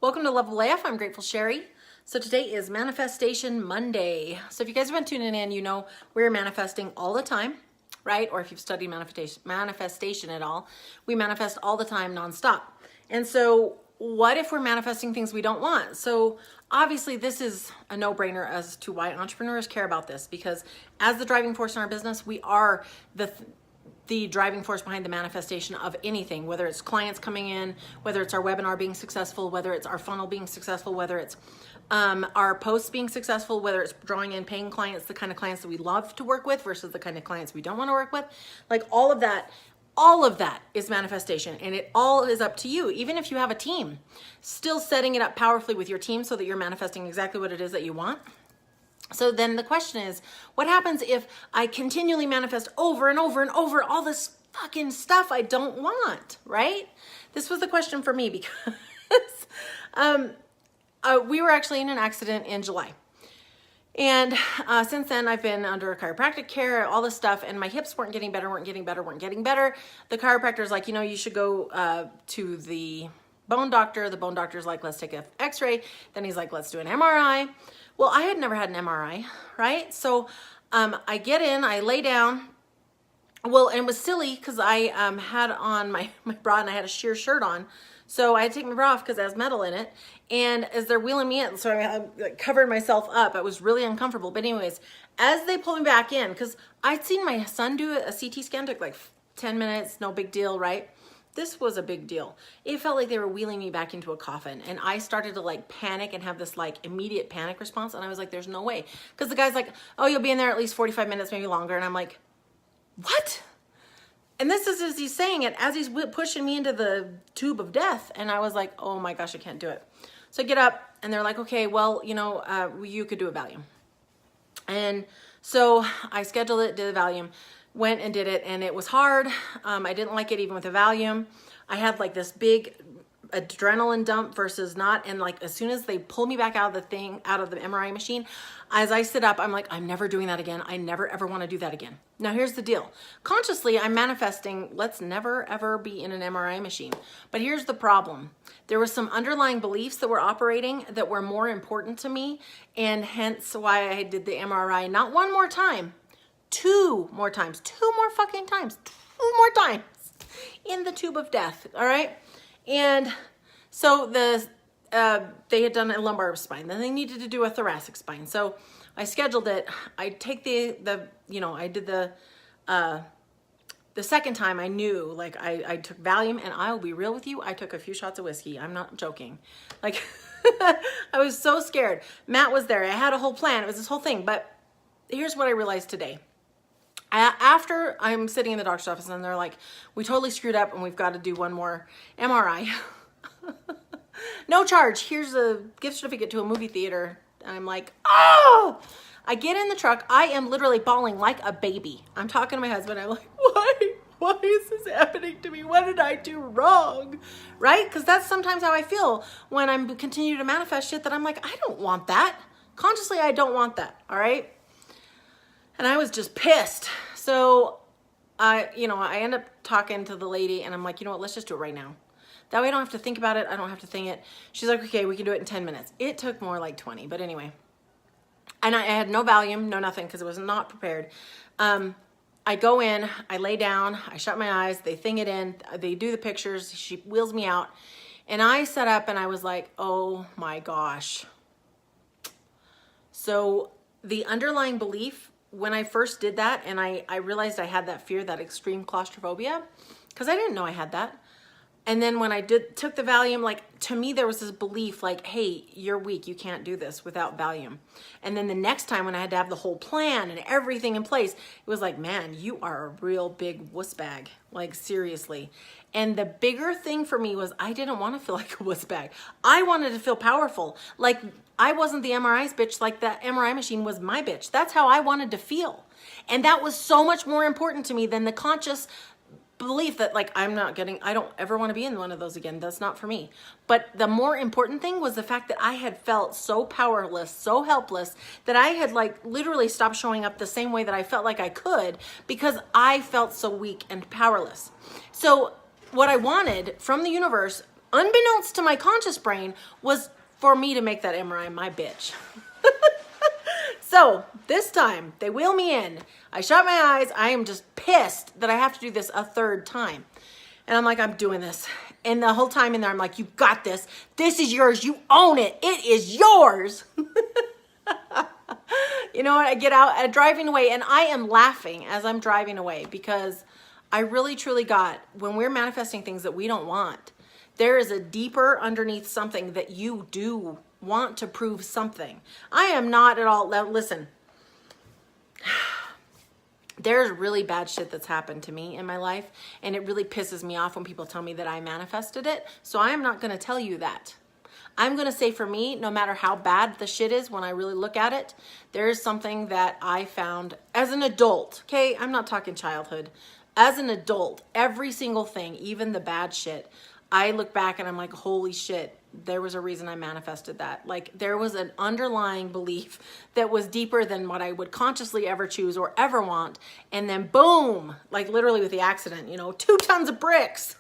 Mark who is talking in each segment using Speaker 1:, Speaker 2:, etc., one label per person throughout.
Speaker 1: Welcome to Loveable AF. I'm Grateful Sherry. So today is Manifestation Monday. So if you guys have been tuning in, you know we're manifesting all the time, right? Or if you've studied manifestation at all, we manifest all the time nonstop. And so what if we're manifesting things we don't want? So obviously this is a no-brainer as to why entrepreneurs care about this, because as the driving force in our business, we are the driving force behind the manifestation of anything, whether it's clients coming in, whether it's our webinar being successful, whether it's our funnel being successful, whether it's our posts being successful, whether it's drawing in paying clients, the kind of clients that we love to work with versus the kind of clients we don't want to work with. Like all of that is manifestation, and it all is up to you. Even if you have a team, still setting it up powerfully with your team so that you're manifesting exactly what it is that you want. So then the question is, what happens if I continually manifest over and over and over all this fucking stuff I don't want, right? This was the question for me because we were actually in an accident in July. And since then, I've been under chiropractic care, all this stuff, and my hips weren't getting better. The chiropractor's like, you know, you should go to the bone doctor. The bone doctor's like, let's take an x-ray. Then he's like, let's do an MRI. Well, I had never had an MRI, right? So I get in, I lay down. Well, and it was silly because I had on my bra and I had a sheer shirt on. So I had to take my bra off because it has metal in it. And as they're wheeling me in, so I covered myself up. I was really uncomfortable. But anyways, as they pulled me back in, because I'd seen my son do a CT scan, took like 10 minutes, no big deal, right? This was a big deal. It felt like they were wheeling me back into a coffin, and I started to like panic and have this like immediate panic response. And I was like, there's no way. Because the guy's like, oh, you'll be in there at least 45 minutes, maybe longer. And I'm like, what? And this is as he's saying it, as he's pushing me into the tube of death. And I was like, oh my gosh, I can't do it. So I get up and they're like, okay, well, you know, you could do a Valium. And so I scheduled it, did the Valium, went and did it, and it was hard. I didn't like it even with the Valium. I had like this big adrenaline dump versus not. And like, as soon as they pull me back out of the MRI machine, as I sit up, I'm like, I'm never doing that again. I never, ever want to do that again. Now here's the deal. Consciously, I'm manifesting, let's never, ever be in an MRI machine. But here's the problem. There were some underlying beliefs that were operating that were more important to me. And hence why I did the MRI, not one more time, two more times in the tube of death. All right. And so they had done a lumbar spine, then they needed to do a thoracic spine. So I scheduled it. I take I did the second time. I knew, like, I took Valium, and I'll be real with you, I took a few shots of whiskey. I'm not joking. Like, I was so scared. Matt was there. I had a whole plan. It was this whole thing. But here's what I realized today. After I'm sitting in the doctor's office and they're like, we totally screwed up and we've got to do one more MRI. No charge. Here's a gift certificate to a movie theater. And I'm like, oh! I get in the truck. I am literally bawling like a baby. I'm talking to my husband. I'm like, why? Why is this happening to me? What did I do wrong? Right? Because that's sometimes how I feel when I'm continuing to manifest shit that I'm like, I don't want that. Consciously, I don't want that. All right? And I was just pissed. So I end up talking to the lady, and I'm like, you know what, let's just do it right now. That way I don't have to think about it. I don't have to think it. She's like, okay, we can do it in 10 minutes. It took more like 20, but anyway. And I had no Valium, no nothing, because it was not prepared. I go in, I lay down, I shut my eyes, they thing it in, they do the pictures, she wheels me out. And I sat up and I was like, oh my gosh. So the underlying belief, when I first did that, and I realized I had that fear, that extreme claustrophobia, because I didn't know I had that. And then when I took the Valium, like, to me, there was this belief like, hey, you're weak. You can't do this without Valium. And then the next time when I had to have the whole plan and everything in place, it was like, man, you are a real big wuss bag. Like, seriously. And the bigger thing for me was I didn't want to feel like a wuss bag. I wanted to feel powerful. Like, I wasn't the MRI's bitch. Like, that MRI machine was my bitch. That's how I wanted to feel. And that was so much more important to me than the conscious belief that, like, I don't ever want to be in one of those again. That's not for me. But the more important thing was the fact that I had felt so powerless, so helpless, that I had like literally stopped showing up the same way that I felt like I could, because I felt so weak and powerless. So what I wanted from the universe unbeknownst to my conscious brain, was for me to make that MRI my bitch. So this time they wheel me in. I shut my eyes. I am just pissed that I have to do this a third time. And I'm like, I'm doing this. And the whole time in there, I'm like, you got this. This is yours. You own it. It is yours. You know what? I get out driving away, and I am laughing as I'm driving away, because I really truly got, when we're manifesting things that we don't want, there is a deeper underneath something that you do want to prove something. I am not at all, listen, there's really bad shit that's happened to me in my life, and it really pisses me off when people tell me that I manifested it. So I am not going to tell you that. I'm going to say, for me, no matter how bad the shit is, when I really look at it, there is something that I found as an adult. Okay, I'm not talking childhood. As an adult, every single thing, even the bad shit, I look back and I'm like, holy shit, there was a reason I manifested that. Like, there was an underlying belief that was deeper than what I would consciously ever choose or ever want. And then boom, like literally with the accident, you know, 2 tons of bricks.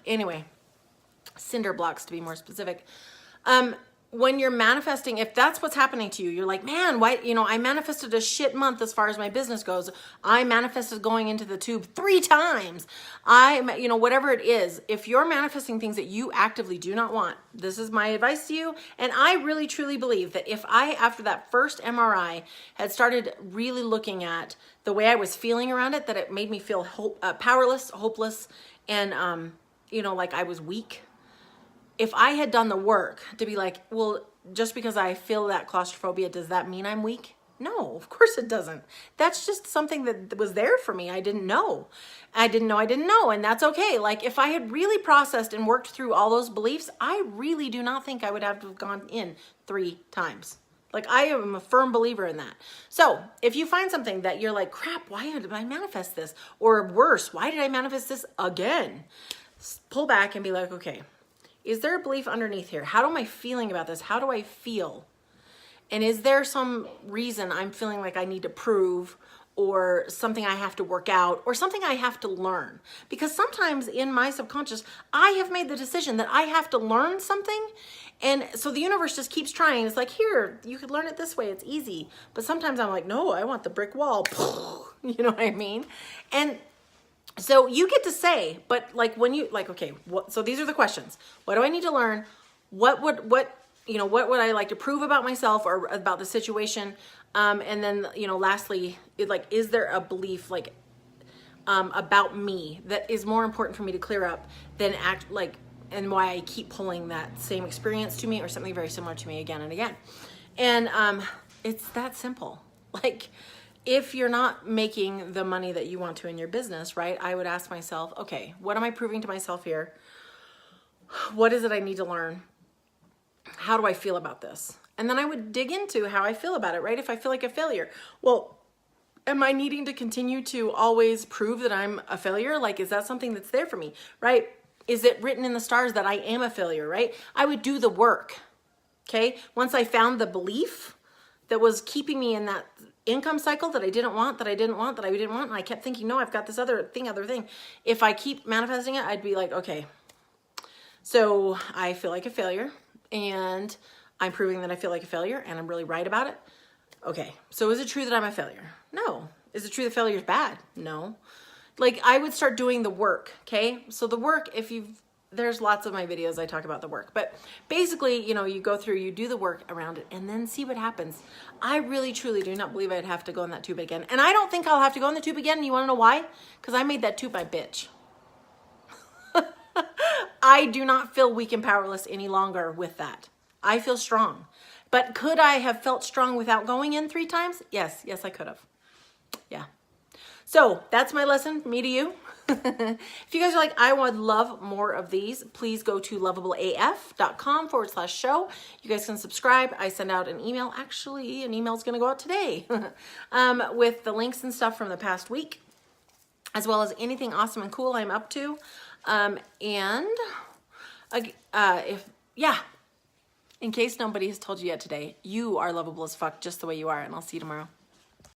Speaker 1: Anyway, cinder blocks to be more specific. When you're manifesting, if that's what's happening to you, you're like, man, why, you know, I manifested a shit month as far as my business goes. I manifested going into the tube 3 times. You know, whatever it is, if you're manifesting things that you actively do not want, this is my advice to you. And I really truly believe that if I, after that first MRI, had started really looking at the way I was feeling around it, that it made me feel powerless, hopeless, and, you know, like I was weak. If I had done the work to be like, well, just because I feel that claustrophobia, does that mean I'm weak? No, of course it doesn't. That's just something that was there for me. I didn't know. I didn't know, and that's okay. Like, if I had really processed and worked through all those beliefs, I really do not think I would have to have gone in 3 times. Like, I am a firm believer in that. So if you find something that you're like, crap, why did I manifest this? Or worse, why did I manifest this again? Pull back and be like, okay, is there a belief underneath here? How am I feeling about this? How do I feel? And is there some reason I'm feeling like I need to prove, or something I have to work out, or something I have to learn? Because sometimes in my subconscious, I have made the decision that I have to learn something. And so the universe just keeps trying. It's like, here, you could learn it this way. It's easy. But sometimes I'm like, no, I want the brick wall. You know what I mean? And so you get to say, but like when you, like, okay, so these are the questions. What do I need to learn? What would I like to prove about myself or about the situation? And then, you know, lastly, is there a belief about me that is more important for me to clear up than and why I keep pulling that same experience to me or something very similar to me again and again. And it's that simple. Like, if you're not making the money that you want to in your business, right, I would ask myself, okay, what am I proving to myself here? What is it I need to learn? How do I feel about this? And then I would dig into how I feel about it, right? If I feel like a failure, well, am I needing to continue to always prove that I'm a failure? Like, is that something that's there for me, right? Is it written in the stars that I am a failure, right? I would do the work, okay? Once I found the belief that was keeping me in that income cycle that I didn't want, and I kept thinking, no, I've got this other thing. If I keep manifesting it, I'd be like, okay, so I feel like a failure, and I'm proving that I feel like a failure, and I'm really right about it. Okay, so is it true that I'm a failure? No. Is it true that failure is bad? No. Like, I would start doing the work, okay? So the work, there's lots of my videos I talk about the work, but basically, you know, you go through, you do the work around it, and then see what happens. I really, truly do not believe I'd have to go in that tube again. And I don't think I'll have to go in the tube again. You want to know why? Because I made that tube my bitch. I do not feel weak and powerless any longer with that. I feel strong. But could I have felt strong without going in 3 times? Yes, I could have. Yeah. So that's my lesson, me to you. If you guys are like, I would love more of these, please go to loveableaf.com/show. You guys can subscribe. I send out an email. Actually, an email is going to go out today with the links and stuff from the past week, as well as anything awesome and cool I'm up to. In case nobody has told you yet today, you are lovable as fuck just the way you are, and I'll see you tomorrow.